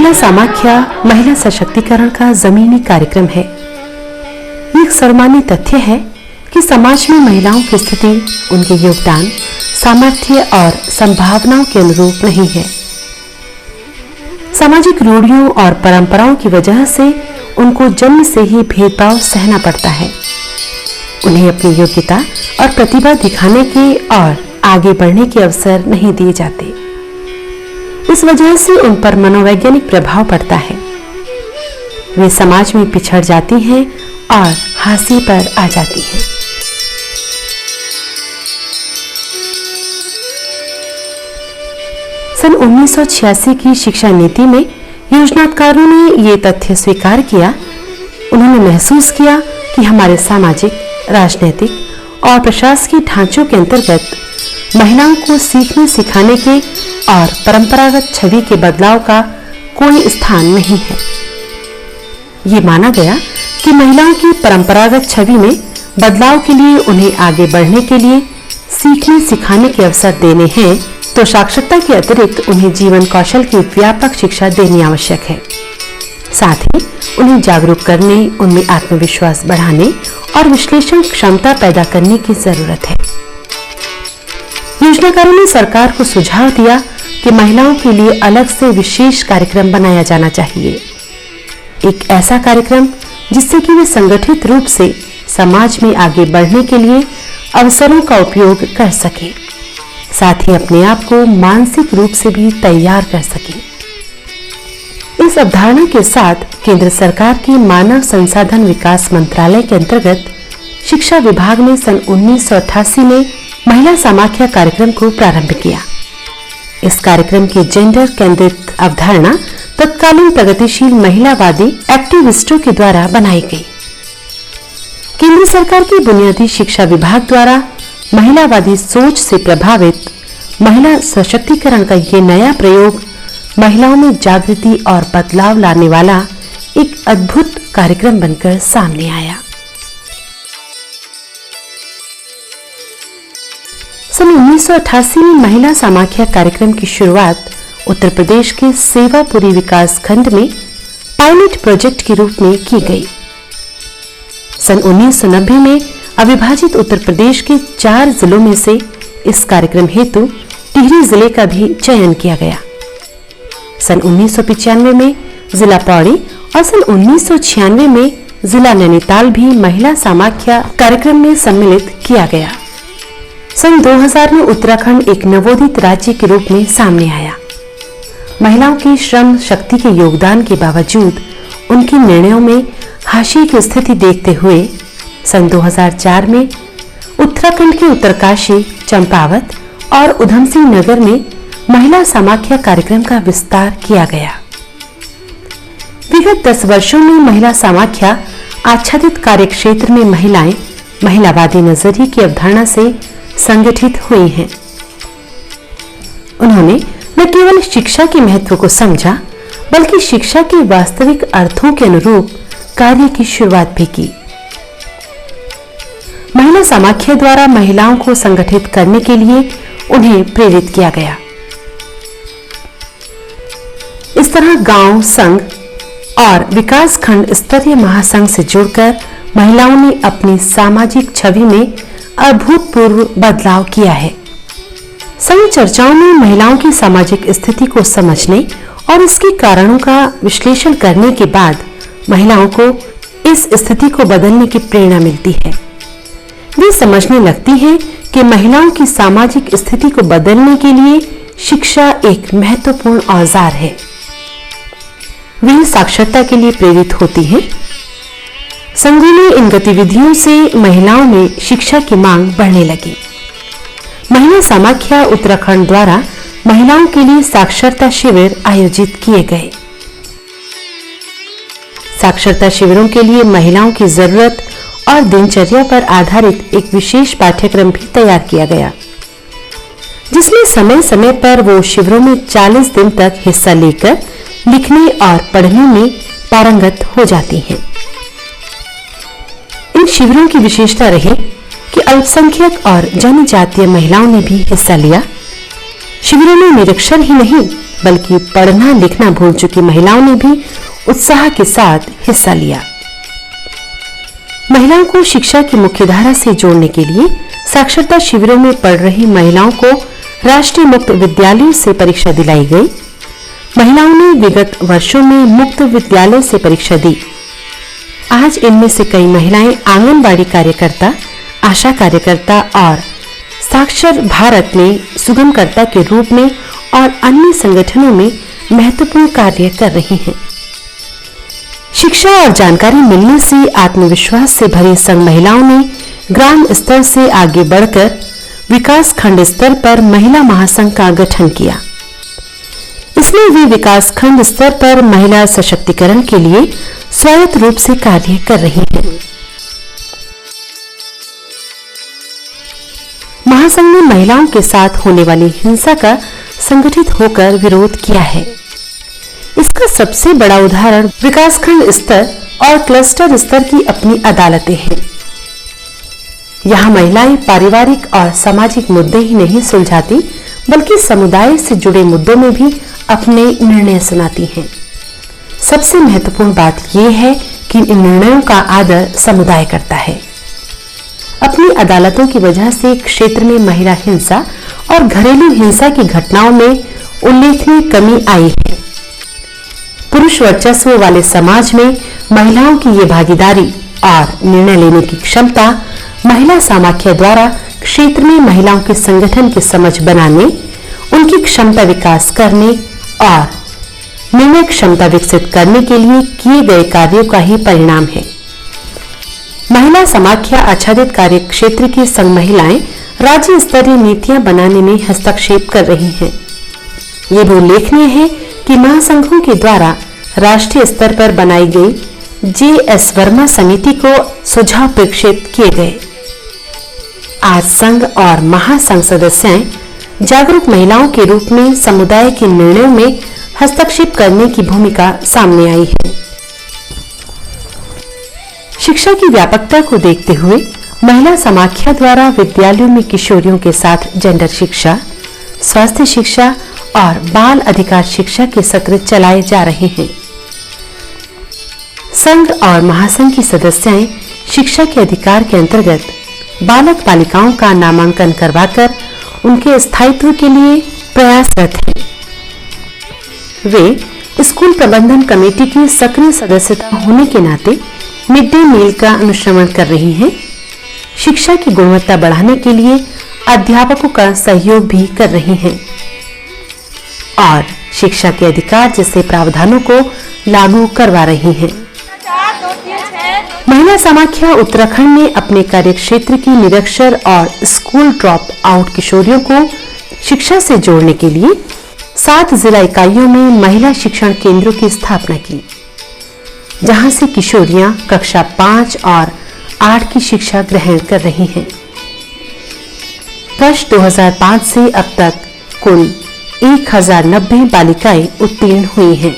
महिला समाख्या महिला सशक्तिकरण का जमीनी कार्यक्रम है। एक सर्वमान्य तथ्य है कि समाज में महिलाओं की स्थिति उनके योगदान, सामर्थ्य और संभावनाओं के अनुरूप नहीं है। सामाजिक रूढ़ियों और परंपराओं की वजह से उनको जन्म से ही भेदभाव सहना पड़ता है। उन्हें अपनी योग्यता और प्रतिभा दिखाने के और आगे बढ़ने के अवसर नहीं दिए जाते। इस वजह से उन पर मनोवैज्ञानिक प्रभाव पड़ता है। वे समाज में पिछड़ जाती हैं और हाशिए पर आ जाती हैं। सन 1986 की शिक्षा नीति में योजनाकारों ने ये तथ्य स्वीकार किया। उन्होंने महसूस किया कि हमारे सामाजिक, राजनीतिक और प्रशासकीय ढांचों के अंतर्गत महिलाओं को सीखने सिखाने के और परंपरागत छवि के बदलाव का कोई स्थान नहीं है। ये माना गया कि महिलाओं की परंपरागत छवि में बदलाव के लिए उन्हें आगे बढ़ने के लिए सीखने सिखाने के अवसर देने हैं, तो साक्षरता के अतिरिक्त उन्हें जीवन कौशल की व्यापक शिक्षा देनी आवश्यक है। साथ ही उन्हें जागरूक करने, उनमें आत्मविश्वास बढ़ाने और विश्लेषण क्षमता पैदा करने की जरूरत है। योजनाकारों ने सरकार को सुझाव दिया कि महिलाओं के लिए अलग से विशेष कार्यक्रम बनाया जाना चाहिए। एक ऐसा कार्यक्रम जिससे कि वे संगठित रूप से समाज में आगे बढ़ने के लिए अवसरों का उपयोग कर सके, साथ ही अपने आप को मानसिक रूप से भी तैयार कर सके। इस अवधारणा के साथ केंद्र सरकार के मानव संसाधन विकास मंत्रालय के अंतर्गत शिक्षा विभाग ने सन 1988 में महिला समाख्या कार्यक्रम को प्रारंभ किया। इस कार्यक्रम की जेंडर केंद्रित अवधारणा तत्कालीन प्रगतिशील महिलावादी एक्टिविस्टों के द्वारा बनाई गई। केंद्र सरकार की बुनियादी शिक्षा विभाग द्वारा महिलावादी सोच से प्रभावित महिला सशक्तिकरण का ये नया प्रयोग महिलाओं में जागृति और बदलाव लाने वाला एक अद्भुत कार्यक्रम बनकर सामने आया। सन 1988 में महिला समाख्या कार्यक्रम की शुरुआत उत्तर प्रदेश के सेवापुरी विकास खंड में पायलट प्रोजेक्ट के रूप में की गई। सन 1990 में अविभाजित उत्तर प्रदेश के 4 जिलों में से इस कार्यक्रम हेतु टिहरी जिले का भी चयन किया गया। सन 1995 में जिला पौड़ी और सन 1996 में जिला नैनीताल भी महिला समाख्या कार्यक्रम में सम्मिलित किया गया। सन 2000 में उत्तराखंड एक नवोदित राज्य के रूप में सामने आया। महिलाओं की श्रम शक्ति के योगदान के बावजूद उनके निर्णयों में हाशिए की स्थिति देखते हुए सन 2004 में उत्तराखंड के उत्तरकाशी, चंपावत और उधमसिंह नगर में महिला समाख्या कार्यक्रम का विस्तार किया गया। विगत 10 वर्षों में महिला समाख्या आच्छादित कार्यक्षेत्र में महिलाएं महिलावादी नजरिए की अवधारणा से संगठित हुई हैं। उन्होंने न केवल शिक्षा के महत्व को समझा, बल्कि शिक्षा के वास्तविक अर्थों के अनुरूप कार्य की शुरुआत भी की। महिला समाख्या द्वारा महिलाओं को संगठित करने के लिए उन्हें प्रेरित किया गया। इस तरह गांव, संघ और विकास खंड स्तरीय महासंघ से जुड़कर महिलाओं ने अपनी सामाजिक छवि में अभूतपूर्व बदलाव किया है। संघ चर्चाओं में महिलाओं की सामाजिक स्थिति को समझने और इसके कारणों का विश्लेषण करने के बाद महिलाओं को इस स्थिति को बदलने की प्रेरणा मिलती है। वे समझने लगती हैं कि महिलाओं की सामाजिक स्थिति को बदलने के लिए शिक्षा एक महत्वपूर्ण औजार है। वे साक्षरता के लिए प्रेरित होती हैं। संघों में इन गतिविधियों से महिलाओं में शिक्षा की मांग बढ़ने लगी। महिला समाख्या उत्तराखंड द्वारा महिलाओं के लिए साक्षरता शिविर आयोजित किए गए। साक्षरता शिविरों के लिए महिलाओं की जरूरत और दिनचर्या पर आधारित एक विशेष पाठ्यक्रम भी तैयार किया गया, जिसमें समय समय पर वो शिविरों में 40 दिन तक हिस्सा लेकर लिखने और पढ़ने में पारंगत हो जाती हैं। इन शिविरों की विशेषता रही कि अल्पसंख्यक और जनजातीय महिलाओं ने भी हिस्सा लिया। शिविरों में निरक्षर ही नहीं बल्कि पढ़ना लिखना भूल चुकी महिलाओं ने भी उत्साह के साथ हिस्सा लिया। महिलाओं को शिक्षा की मुख्यधारा से जोड़ने के लिए साक्षरता शिविरों में पढ़ रही महिलाओं को राष्ट्रीय मुक्त विद्यालयों से परीक्षा दिलाई गई। महिलाओं ने विगत वर्षों में मुक्त विद्यालय से परीक्षा दी। आज इनमें से कई महिलाएं आंगनबाड़ी कार्यकर्ता, आशा कार्यकर्ता और साक्षर भारत में सुगमकर्ता के रूप में और अन्य संगठनों में महत्वपूर्ण कार्य कर रही हैं। शिक्षा और जानकारी मिलने से आत्मविश्वास से भरी संघ महिलाओं ने ग्राम स्तर से आगे बढ़कर विकास खंड स्तर पर महिला महासंघ का गठन किया। इसमें वे विकास खंड स्तर पर महिला सशक्तिकरण के लिए स्वायत्त रूप से कार्य कर रही हैं। महासंघ ने महिलाओं के साथ होने वाली हिंसा का संगठित होकर विरोध किया है। इसका सबसे बड़ा उदाहरण विकासखंड स्तर और क्लस्टर स्तर की अपनी अदालतें हैं। यहाँ महिलाएं पारिवारिक और सामाजिक मुद्दे ही नहीं सुलझाती, बल्कि समुदाय से जुड़े मुद्दों में भी अपने निर्णय सुनाती हैं। सबसे महत्वपूर्ण बात यह है कि इन निर्णयों का आदर समुदाय करता है। अपनी अदालतों की वजह से क्षेत्र में महिला हिंसा और घरेलू हिंसा की घटनाओं में उल्लेखनीय कमी आई है। पुरुष वर्चस्व वाले समाज में महिलाओं की ये भागीदारी और निर्णय लेने की क्षमता महिला समाख्या द्वारा क्षेत्र में महिलाओं के संगठन की समझ बनाने, उनकी क्षमता विकास करने और निर्णय क्षमता विकसित करने के लिए किए गए कार्यों का ही परिणाम है। महिला समाख्या आच्छादित कार्य क्षेत्र की संघ महिलाएं राज्य स्तरीय नीतियां बनाने में हस्तक्षेप कर रही हैं। ये भी उल्लेखनीय है कि महासंघों के द्वारा राष्ट्रीय स्तर पर बनाई गई जे.एस. वर्मा समिति को सुझाव प्रेषित किए गए। आज संघ और महासंघ सदस्याएं जागरूक महिलाओं के रूप में समुदाय के निर्णयों में हस्तक्षेप करने की भूमिका सामने आई है। शिक्षा की व्यापकता को देखते हुए महिला समाख्या द्वारा विद्यालयों में किशोरियों के साथ जेंडर शिक्षा, स्वास्थ्य शिक्षा और बाल अधिकार शिक्षा के सत्र चलाए जा रहे हैं। संघ और महासंघ की सदस्याएं शिक्षा के अधिकार के अंतर्गत बालक बालिकाओं का नामांकन करवाकर उनके स्थायित्व के लिए प्रयासरत हैं। वे स्कूल प्रबंधन कमेटी की सक्रिय सदस्यता होने के नाते मिड डे मील का अनुश्रवण कर रही हैं। शिक्षा की गुणवत्ता बढ़ाने के लिए अध्यापकों का सहयोग भी कर रही हैं और शिक्षा के अधिकार जैसे प्रावधानों को लागू करवा रही हैं। महिला समाख्या उत्तराखंड ने अपने कार्यक्षेत्र की निरक्षर और स्कूल ड्रॉप आउट किशोरियों को शिक्षा से जोड़ने के लिए 7 जिला इकाइयों में महिला शिक्षण केंद्रों की स्थापना की, जहां से किशोरियां कक्षा 5 और 8 की शिक्षा ग्रहण कर रही हैं। वर्ष 2005 से अब तक कुल 1090 बालिकाएं उत्तीर्ण हुई हैं।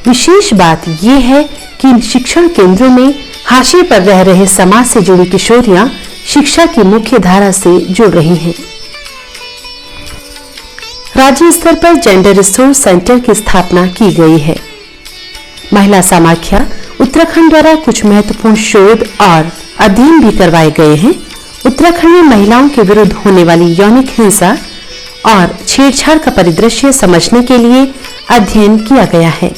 विशेष बात यह है कि इन शिक्षण केंद्रों में हाशिए पर रह रहे समाज से जुड़ी किशोरियां शिक्षा की मुख्य धारा से जुड़ रही हैं। राज्य स्तर पर जेंडर रिसोर्स सेंटर की स्थापना की गई है। महिला समाख्या उत्तराखंड द्वारा कुछ महत्वपूर्ण शोध और अध्ययन भी करवाए गए हैं। उत्तराखंड में महिलाओं के विरुद्ध होने वाली यौनिक हिंसा और छेड़छाड़ का परिदृश्य समझने के लिए अध्ययन किया गया है।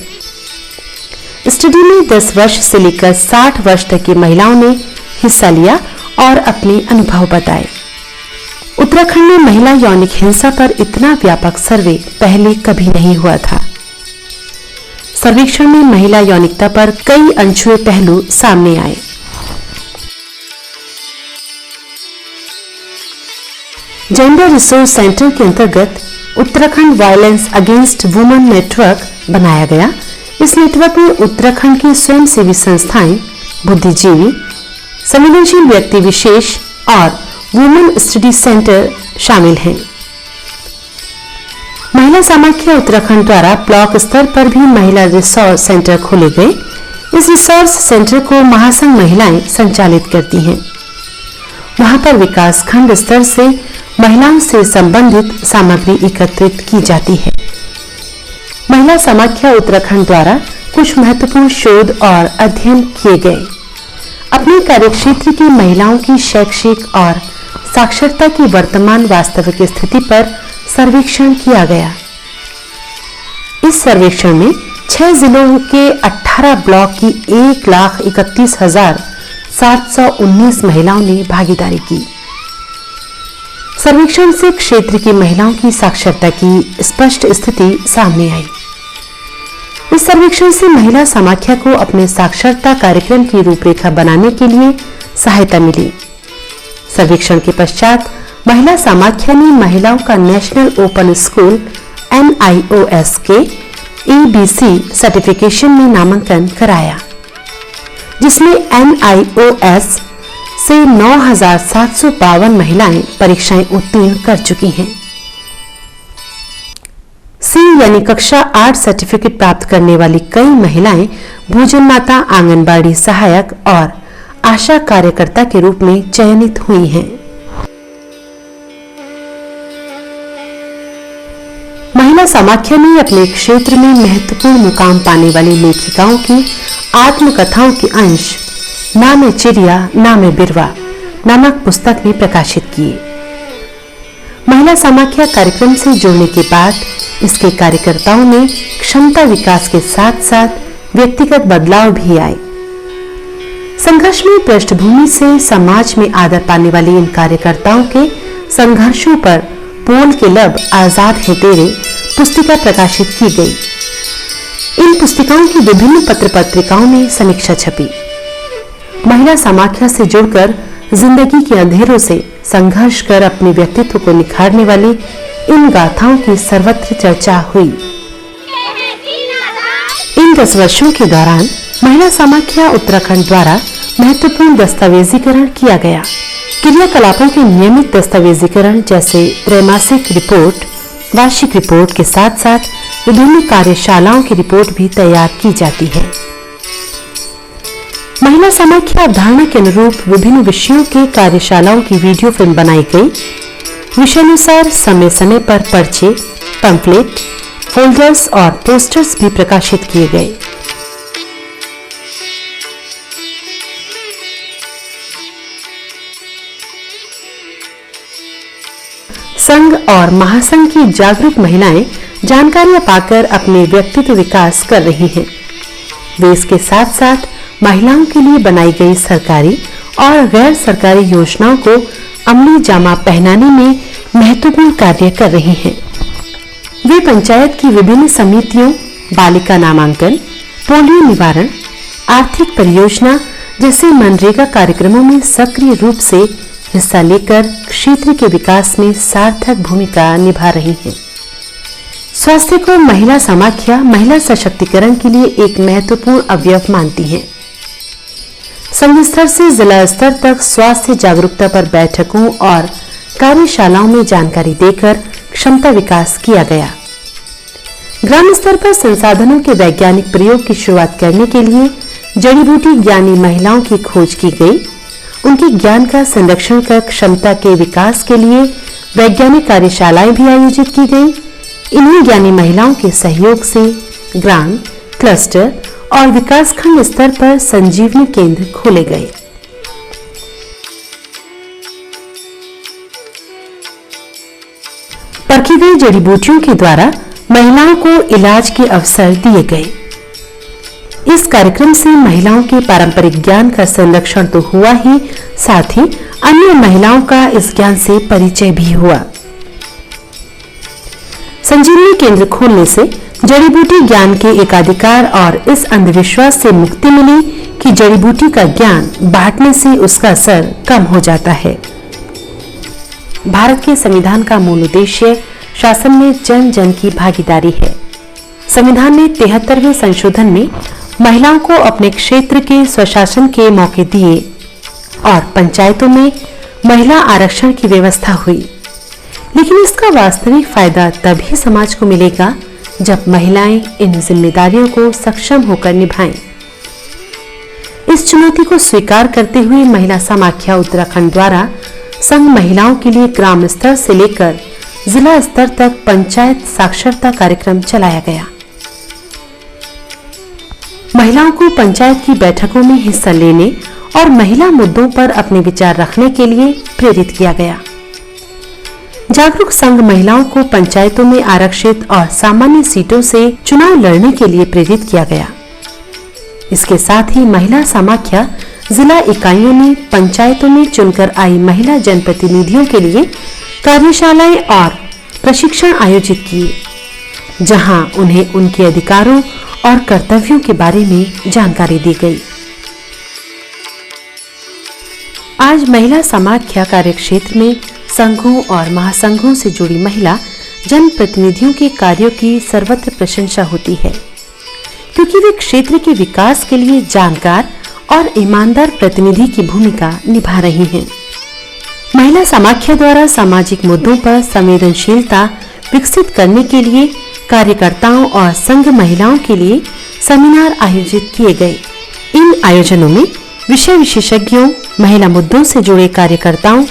स्टडी में 10 वर्ष से लेकर 60 वर्ष तक की महिलाओं ने हिस्सा लिया और अपने अनुभव बताए। उत्तराखंड में महिला यौनिक हिंसा पर इतना व्यापक सर्वे पहले कभी नहीं हुआ था। सर्वेक्षण में महिला यौनिकता पर कई अनछुए पहलू सामने आए। जेंडर रिसोर्स सेंटर के अंतर्गत Uttarakhand violence against women network बनाया गया। इस नेटवर्क में उत्तराखंड की स्वयंसेवी संस्थाएं, बुद्धिजीवी, संवेदनशील व्यक्ति विशेष और वुमेन स्टडी सेंटर शामिल हैं। महिला समाख्या उत्तराखंड द्वारा ब्लॉक स्तर पर भी महिला रिसोर्स सेंटर खोले गए। इस रिसोर्स सेंटर को महासंघ महिलाएं संचालित करती हैं। वहां पर विकास खंड स्तर से महिलाओं से संबंधित सामग्री एकत्रित की जाती है। महिला समाख्या उत्तराखंड द्वारा कुछ महत्वपूर्ण शोध और अध्ययन किए गए। अपने कार्यक्षेत्र की महिलाओं की शैक्षिक और साक्षरता की वर्तमान वास्तविक स्थिति पर सर्वेक्षण किया गया। इस सर्वेक्षण में 6 जिलों के 18 ब्लॉक की 1,31,719 महिलाओं ने भागीदारी की। सर्वेक्षण से क्षेत्र की महिलाओं की साक्षरता की स्पष्ट स्थिति सामने आई। इस सर्वेक्षण से महिला समाख्या को अपने साक्षरता कार्यक्रम की रूपरेखा बनाने के लिए सहायता मिली। सर्वेक्षण के पश्चात महिला समाख्या ने महिलाओं का नेशनल ओपन स्कूल NIOS के ABC सर्टिफिकेशन में नामांकन कराया, जिसमें NIOS से 9,752 महिलाएं परीक्षाएं उत्तीर्ण कर चुकी हैं। C यानी कक्षा 8 सर्टिफिकेट प्राप्त करने वाली कई महिलाएं भोजन माता, आंगनबाड़ी सहायक और आशा कार्यकर्ता के रूप में चयनित हुई हैं। महिला समाख्या ने अपने क्षेत्र में महत्वपूर्ण मुकाम पाने वाली लेखिकाओं की आत्मकथाओं के अंश ना मैं चिड़िया ना मैं बिरवा नामक पुस्तक में प्रकाशित किए। महिला समाख्या कार्यक्रम से जुड़ने के बाद इसके कार्यकर्ताओं में क्षमता विकास के साथ साथ व्यक्तिगत बदलाव भी आए। संघर्षमय पृष्ठभूमि से समाज में आदर पाने वाले इन कार्यकर्ताओं के संघर्षों पर बोल के लब आजाद है तेरे पुस्तिका प्रकाशित की गई। इन पुस्तिकाओं की विभिन्न पत्र पत्रिकाओं में समीक्षा छपी। महिला समाख्या से जुड़कर जिंदगी के अंधेरों से संघर्ष कर अपने व्यक्तित्व को निखारने वाली इन गाथाओं की सर्वत्र चर्चा हुई। इन 10 वर्षों के दौरान महिला समाख्या उत्तराखंड द्वारा महत्वपूर्ण दस्तावेजीकरण किया गया। क्रियाकलापों के नियमित दस्तावेजीकरण जैसे त्रैमासिक रिपोर्ट, वार्षिक रिपोर्ट के साथ साथ विभिन्न कार्यशालाओं की रिपोर्ट भी तैयार की जाती है। महिला समाख्या अवधारणा के अनुरूप विभिन्न विषयों के कार्यशालाओं की वीडियो फिल्म बनाई गई। विषयानुसार समय समय पर पर्चे, पंपलेट, फोल्डर्स और पोस्टर्स भी प्रकाशित किए गए। संघ और महासंघ की जागरूक महिलाएं जानकारियां पाकर अपने व्यक्तित्व विकास कर रही हैं। वे इसके साथ साथ महिलाओं के लिए बनाई गई सरकारी और गैर सरकारी योजनाओं को अमली जामा पहनाने में महत्वपूर्ण कार्य कर रही हैं। वे पंचायत की विभिन्न समितियों, बालिका नामांकन, पोलियो निवारण, आर्थिक परियोजना जैसे मनरेगा कार्यक्रमों में सक्रिय रूप से हिस्सा लेकर क्षेत्र के विकास में सार्थक भूमिका निभा रही हैं। स्वास्थ्य को महिला समाख्या महिला सशक्तिकरण के लिए एक महत्वपूर्ण अवयव मानती है। संघ स्तर से जिला स्तर तक स्वास्थ्य जागरूकता पर बैठकों और कार्यशालाओं में जानकारी देकर क्षमता विकास किया गया। ग्राम स्तर पर संसाधनों के वैज्ञानिक प्रयोग की शुरुआत करने के लिए जड़ी बूटी ज्ञानी महिलाओं की खोज की गई। उनके ज्ञान का संरक्षण कर क्षमता के विकास के लिए वैज्ञानिक कार्यशालाएं भी आयोजित की गई। इन्हीं ज्ञानी महिलाओं के सहयोग से ग्राम, क्लस्टर और विकासखंड स्तर पर संजीवनी केंद्र खोले गए। परखी गई जड़ी बूटियों के द्वारा महिलाओं को इलाज के अवसर दिए गए। इस कार्यक्रम से महिलाओं के पारंपरिक ज्ञान का संरक्षण तो हुआ ही, साथ ही अन्य महिलाओं का इस ज्ञान से परिचय भी हुआ। संजीवनी केंद्र खोलने से जड़ी बूटी ज्ञान के एकाधिकार और इस अंधविश्वास से मुक्ति मिली कि जड़ी बूटी का ज्ञान बांटने से उसका असर कम हो जाता है। भारत के संविधान का मूल उद्देश्य शासन में जन जन की भागीदारी है। संविधान ने 73वें संशोधन में महिलाओं को अपने क्षेत्र के स्वशासन के मौके दिए और पंचायतों में महिला आरक्षण की व्यवस्था हुई। लेकिन इसका वास्तविक फायदा तभी समाज को मिलेगा जब महिलाएं इन जिम्मेदारियों को सक्षम होकर निभाएं। इस चुनौती को स्वीकार करते हुए महिला समाख्या उत्तराखंड द्वारा संघ महिलाओं के लिए ग्राम स्तर से लेकर जिला स्तर तक पंचायत साक्षरता कार्यक्रम चलाया गया। महिलाओं को पंचायत की बैठकों में हिस्सा लेने और महिला मुद्दों पर अपने विचार रखने के लिए प्रेरित किया गया। जागरूक संघ महिलाओं को पंचायतों में आरक्षित और सामान्य सीटों से चुनाव लड़ने के लिए प्रेरित किया गया। इसके साथ ही महिला समाख्या जिला इकाइयों ने पंचायतों में चुनकर आई महिला जनप्रतिनिधियों के लिए कार्यशालाएं और प्रशिक्षण आयोजित किए, जहां उन्हें उनके अधिकारों और कर्तव्यों के बारे में जानकारी दी गई। आज महिला समाख्या कार्यक्षेत्र में संघों और महासंघों से जुड़ी महिला जनप्रतिनिधियों के कार्यों की सर्वत्र प्रशंसा होती है, क्योंकि वे क्षेत्र के विकास के लिए जानकार और ईमानदार प्रतिनिधि की भूमिका निभा रही हैं। महिला समाख्या द्वारा सामाजिक मुद्दों पर संवेदनशीलता विकसित करने के लिए कार्यकर्ताओं और संघ महिलाओं के लिए सेमिनार आयोजित किए गए। इन आयोजनों में विषय विशेषज्ञों, महिला मुद्दों से जुड़े कार्यकर्ताओं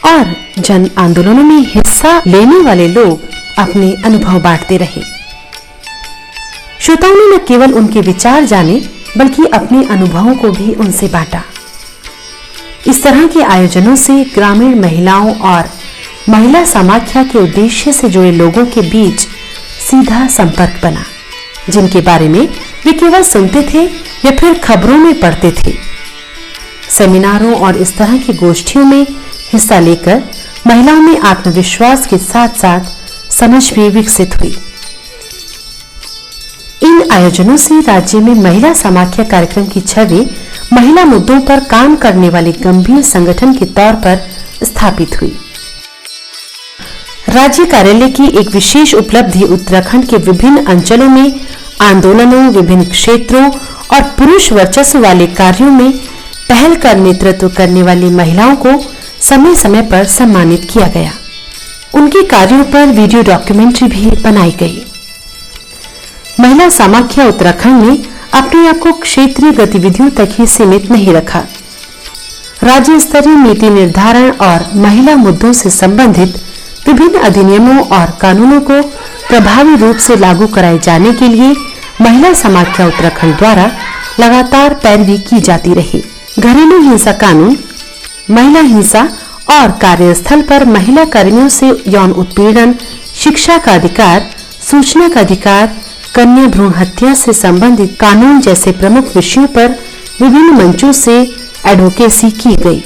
और जन आंदोलनों में हिस्सा लेने वाले लोग अपने अनुभव बांटते रहे। श्रोताओं ने न केवल उनके विचार जाने बल्कि अपने अनुभवों को भी उनसे बांटा। इस तरह के आयोजनों से ग्रामीण महिलाओं और महिला समाख्या के उद्देश्य से जुड़े लोगों के बीच सीधा संपर्क बना, जिनके बारे में वे केवल सुनते थे या फिर खबरों में पढ़ते थे। सेमिनारों और इस तरह की गोष्ठियों में हिस्सा लेकर महिलाओं में आत्मविश्वास के साथ साथ समझ भी विकसित हुई। इन आयोजनों से राज्य में महिला समाख्या कार्यक्रम की छवि महिला मुद्दों पर काम करने वाले गंभीर संगठन के तौर पर स्थापित हुई। राज्य कार्यालय की एक विशेष उपलब्धि उत्तराखंड के विभिन्न अंचलों में आंदोलनों, विभिन्न क्षेत्रों और पुरुष वर्चस्व वाले कार्यों में पहल कर नेतृत्व करने वाली महिलाओं को समय समय पर सम्मानित किया गया। उनके कार्यों पर वीडियो डॉक्यूमेंट्री भी बनाई गई। महिला समाख्या उत्तराखंड ने अपने आप को क्षेत्रीय गतिविधियों तक ही सीमित नहीं रखा। राज्य स्तरीय नीति निर्धारण और महिला मुद्दों से संबंधित विभिन्न अधिनियमों और कानूनों को प्रभावी रूप से लागू कराए जाने के लिए महिला समाख्या उत्तराखंड द्वारा लगातार पैरवी की जाती रही। घरेलू हिंसा कानून, महिला हिंसा और कार्यस्थल पर महिला कर्मियों से यौन उत्पीड़न, शिक्षा का अधिकार, सूचना का अधिकार, कन्या भ्रूण हत्या से संबंधित कानून जैसे प्रमुख विषयों पर विभिन्न मंचों से एडवोकेसी की गई।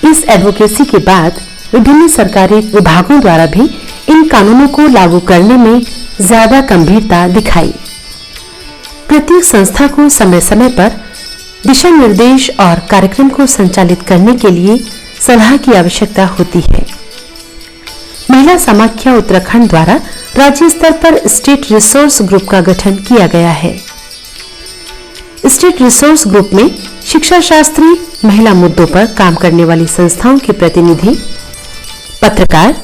इस एडवोकेसी के बाद विभिन्न सरकारी विभागों द्वारा भी इन कानूनों को लागू करने में ज्यादा गंभीरता दिखाई। प्रत्येक संस्था को समय समय पर दिशा निर्देश और कार्यक्रम को संचालित करने के लिए सलाह की आवश्यकता होती है। महिला समाख्या उत्तराखंड द्वारा राज्य स्तर पर स्टेट रिसोर्स ग्रुप का गठन किया गया है। स्टेट रिसोर्स ग्रुप में शिक्षा शास्त्री, महिला मुद्दों पर काम करने वाली संस्थाओं के प्रतिनिधि, पत्रकार,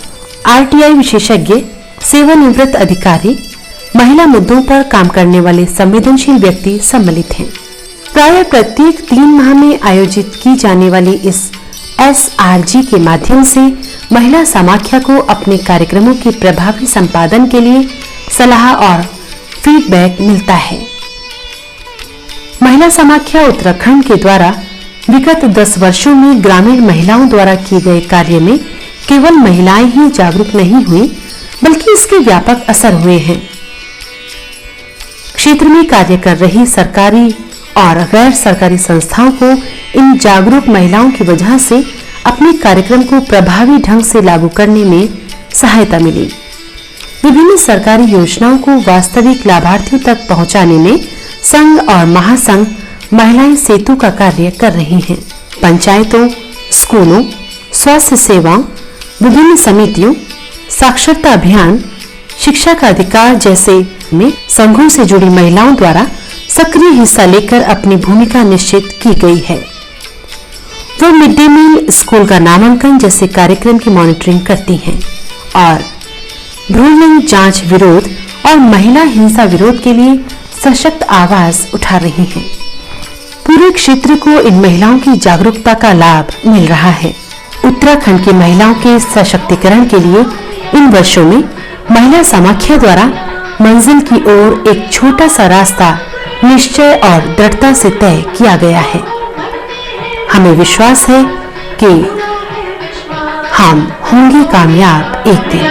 आरटीआई विशेषज्ञ, सेवानिवृत्त अधिकारी, महिला मुद्दों पर काम करने वाले संवेदनशील व्यक्ति सम्मिलित हैं। प्राय प्रत्येक 3 माह में आयोजित की जाने वाली इस SRG के माध्यम से महिला समाख्या को अपने कार्यक्रमों के प्रभावी संपादन के लिए सलाह और फीडबैक मिलता है। महिला समाख्या उत्तराखंड के द्वारा विगत 10 वर्षों में ग्रामीण महिलाओं द्वारा किए गए कार्य में केवल महिलाएं ही जागरूक नहीं हुई, बल्कि इसके व्यापक असर हुए हैं। क्षेत्र में कार्य कर रही सरकारी और गैर सरकारी संस्थाओं को इन जागरूक महिलाओं की वजह से अपने कार्यक्रम को प्रभावी ढंग से लागू करने में सहायता मिली। विभिन्न सरकारी योजनाओं को वास्तविक लाभार्थियों तक पहुंचाने में संघ और महासंघ महिलाएं सेतु का कार्य कर रही हैं। पंचायतों, स्कूलों, स्वास्थ्य सेवाओं, विभिन्न समितियों, साक्षरता अभियान, शिक्षा का अधिकार जैसे में संघों से जुड़ी महिलाओं द्वारा सक्रिय हिस्सा लेकर अपनी भूमिका निश्चित की गई है। वो मिड डे मील, स्कूल का नामांकन जैसे कार्यक्रम की मॉनिटरिंग करती हैं और भ्रूण लिंग जांच विरोध और महिला हिंसा विरोध के लिए सशक्त आवाज उठा रही हैं। पूरे क्षेत्र को इन महिलाओं की जागरूकता का लाभ मिल रहा है। उत्तराखंड की महिलाओं के सशक्तिकरण के लिए इन वर्षों में महिला समाख्या द्वारा मंजिल की ओर एक छोटा सा रास्ता निश्चय और दृढ़ता से तय किया गया है। हमें विश्वास है कि हम होंगे कामयाब एक दिन।